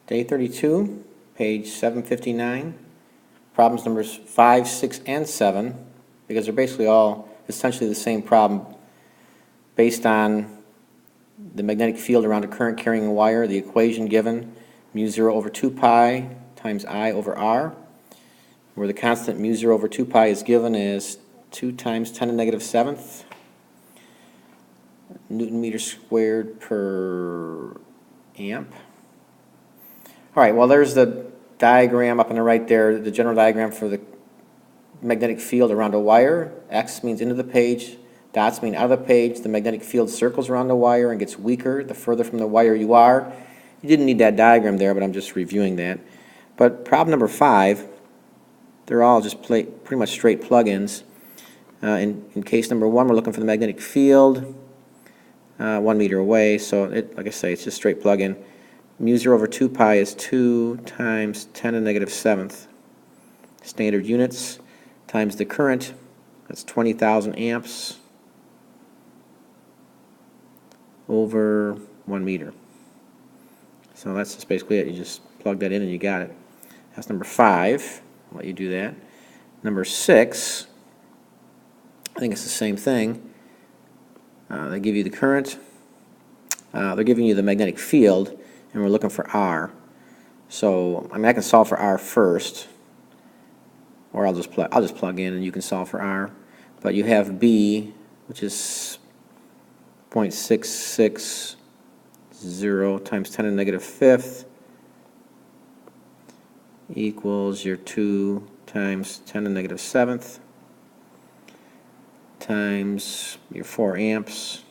Day 32, page 759, problems numbers 5, 6, and 7, because they're basically all essentially the same problem based on the magnetic field around a current carrying a wire, the equation given, mu 0 over 2 pi times I over r, where the constant mu 0 over 2 pi is given as 2 times 10 to the negative 7th Newton meter squared per amp. All right, well, there's the diagram up on the right there, the general diagram for the magnetic field around a wire. X means into the page, dots mean out of the page. The magnetic field circles around the wire and gets weaker the further from the wire you are. You didn't need that diagram there, but I'm just reviewing that. But problem number 5, they're all just pretty much straight plug-ins. In case number 1, we're looking for the magnetic field 1 meter away, so like I say, it's just straight plug-in. Mu 0 over 2 pi is 2 times 10 to the negative 7th standard units times the current, that's 20,000 amps over 1 meter. So that's just basically it. You just plug that in and you got it. That's number 5. I'll let you do that. Number 6, I think it's the same thing. They give you the current. They're giving you the magnetic field, and we're looking for R. So I can solve for R first, or I'll just plug in and you can solve for R. But you have B, which is 0.660 times 10 to the negative 5th equals your 2 times 10 to the negative 7th times your 4 amps.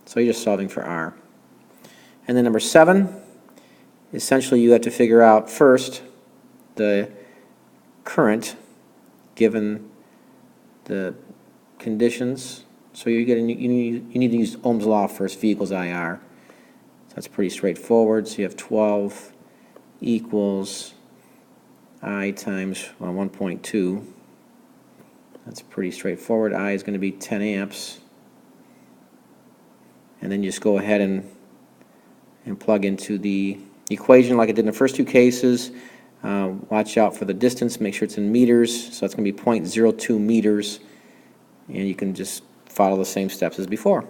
So you're just solving for R. And then number 7, essentially you have to figure out first the current given the conditions. So you need to use Ohm's law first, V equals IR. So that's pretty straightforward. So you have 12 equals I times 1.2. That's pretty straightforward. I is going to be 10 amps. And then you just go ahead and plug into the equation like I did in the first 2 cases. Watch out for the distance. Make sure it's in meters. So it's going to be 0.02 meters. And you can just follow the same steps as before.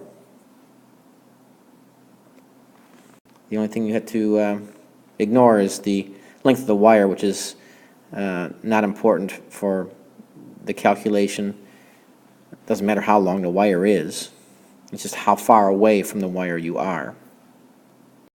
The only thing you have to ignore is the length of the wire, which is not important for the calculation. It doesn't matter how long the wire is. It's just how far away from the wire you are.